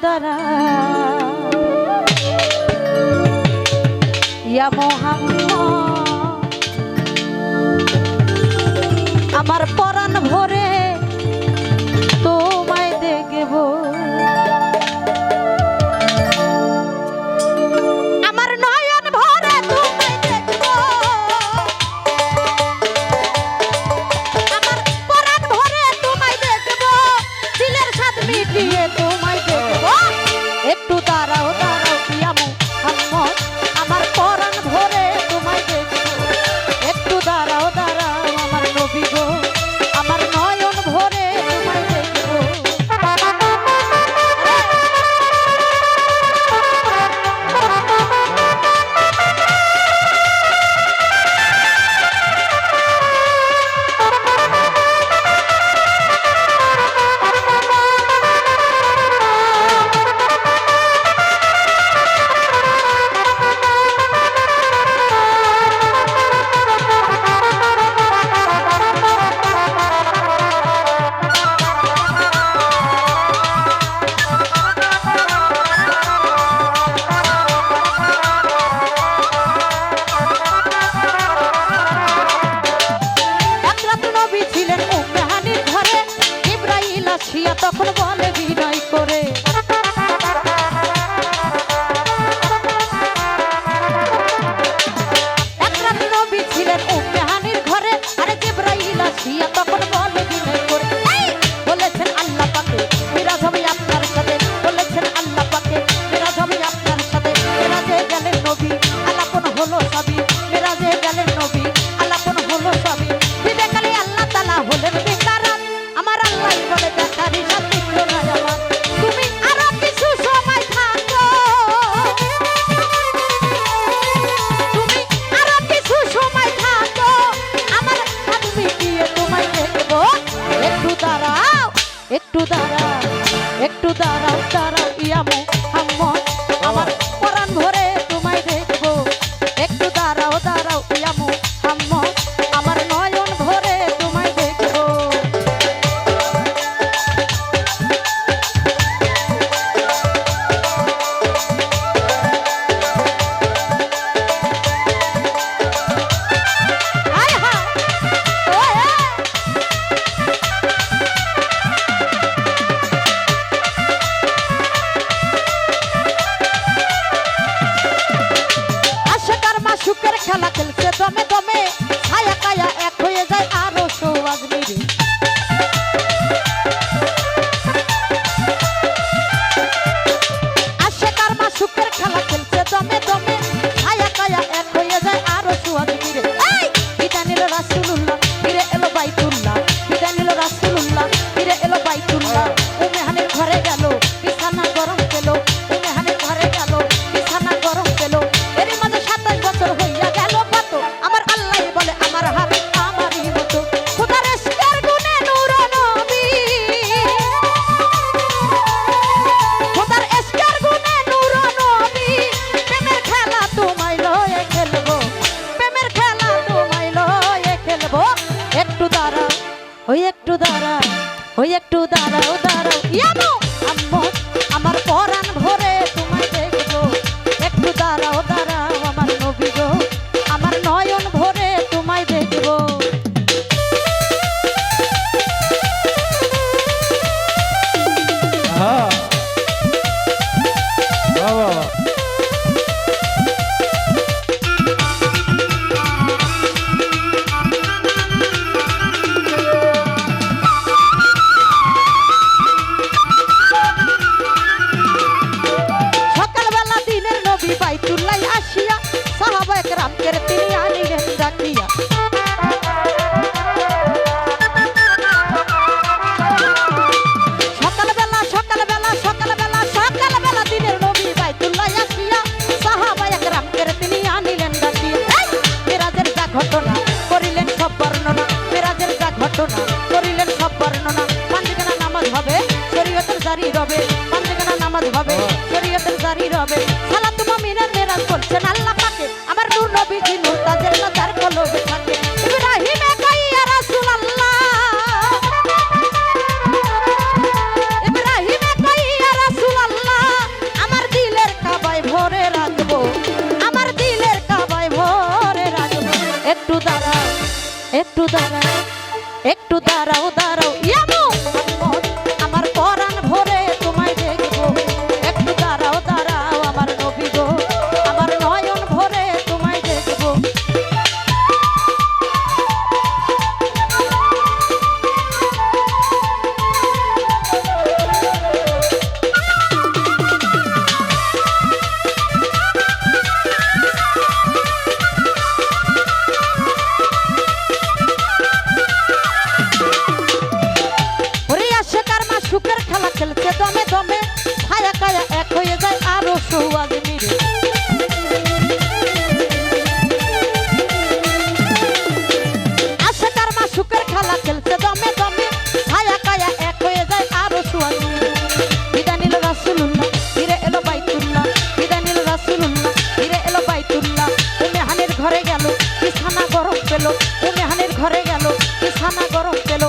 দাঁড়া ইয়া মোহাম্মদ আমার পরাণ ভরে তোমায় দেখব আমার নয়ন ভরে তোমায় দেখব আমার পরাণ ভরে তোমায় দেখব দিলের স্বাদ মিটিয়ে তোমায় দেখব একটু দাঁড়াও দাঁড়াও ইয়া মোহাম্মদ আমার পরাণ ভরে তোমায় দেখব একটু দাঁড়াও দাঁড়াও আমার নবী গো আমার নয়ন ভরে তোমায় দেখব তখন বলে বিনয় করে এক রাত নবী ছিলেন উম্মে হানির ঘরে আরে জিবরাইল আসিয়া তখন বলে বিনয় করে বলেছেন আল্লাহ পাকে মিরাজ হবে আপনার সাথে বলেছেন আল্লাহ পাকে মিরাজ হবে আপনার সাথে মিরাজে গেলেন নবী আলাপন হলো সবই মিরাজে গেলেন নবী আলাপন হলো সবই বিবেকালে আল্লাহ তাআলা হলেন বেকার আমার আল্লাহ বলে দেখারি সাথে তুমি আরো কিছু সময় থাকো তুমি আরো কিছু সময় থাকো আমার হাত মিটিয়ে তোমায় দেখবো একটু দাঁড়াও একটু দাঁড়াও একটু দাঁড়াও দাঁড়াও ইয়া মোহাম্মদ আমার পরাণ ভরে তোমায় দেখবো একটু দাঁড়াও দাঁড়াও ইয়া মোহাম্মদ আমার নয়ন ভরে তোমায় দেখবো খেলা খেলছে দমে দমে ছায়া কায়া এক হয়ে যায় আরো সওয়াজ মিরে আশেকার মাসুকের খেলা খেলছে দমে দমে ছায়া কায়া এক হয়ে যায় আরো সওয়াজ মিরে বিদায় নিল রাসূলুল্লাহ ফিরে এলো বাইতুল্লাহ বিদায় নিল রাসূলুল্লাহ ফিরে এলো বাইতুল্লাহ উম্মে হানির ঘরে গেল বিছানা গরম পেল উম্মে হানির ঘরে গেল বিছানা গরম পেল এরই মাঝে 27 বছর হইয়া গেল কত আমার আল্লাহ বলে আমার হাত আমারই মতো খোদার ইশকের গুণে নূর নবী খোদার ইশকের গুণে নূর নবী প্রেমের খেলা তোমায় লয়ে খেলবো প্রেমের খেলা তোমায় লয়ে খেলবো একটু দাঁড়াও ওই একটু দাঁড়াও ওই একটু দাঁড়াও দাঁড়াও ইয়া মোহাম্মদ আমার পরাণ ভরে তোমায় দেখবো একটু দাঁড়াও দাঁড়াও আমার নবী গো আমার নয়ন ভরে তোমায় দেখবো হ্যাঁ বাবা সকালবেলা দিনের নবী বাইতুল্লাহ আসিয়া সাহাবায়ে কেরামকে তিনি আনিলেন ডাকিয়া সকালবেলা দিনের নবী বাইতুল্লাহ আসিয়া সাহাবায়ে কেরামকে তিনি আনিলেন ডাকিয়া মিরাজের যা ঘটনা করিলেন সব বর্ণনা মিরাজের যা ঘটনা করিলেন সব বর্ণনা পাঁচখানা নামাজ হবে শরীয়তের জারি রবে পাঁচখানা নামাজ হবে শরীয়তের জারি রবে সালাতু মুমিনের মিরাজ করছেন আল্লাহ পাকে আমার নূর নবীজি নূর তাজের তার কলবে থাকে ইব্রাহিমে কইয়া রাসূলুল্লাহ ইব্রাহিমে কইয়া রাসূলুল্লাহ একটু দাঁড়াও দাঁড়াও ইয়ামো আমার পরাণ ভরে তোমায় দেখবো একটু দাঁড়াও দাঁড়াও আমার নবী গো আমার নয়ন ভরে তোমায় দেখবো সুখের খেলা খেলছে দমে দমে ছায়া কায়া এক হয়ে যায় আরো সৌয়াজ মিরে আশাকার মা সুখের খেলা খেলছে দমে দমে ছায়া কায়া এক হয়ে যায় আরো সৌয়াজ মিরে বিদায় নিল রাসূলুল্লাহ ফিরে এলো বাইতুল্লাহ বিদায় নিল রাসূলুল্লাহ ফিরে এলো বাইতুল্লাহ উম্মে হানির ঘরে গেল কি ছানা গরম পেল উম্মে হানির ঘরে গেল কি ছানা গরম পেল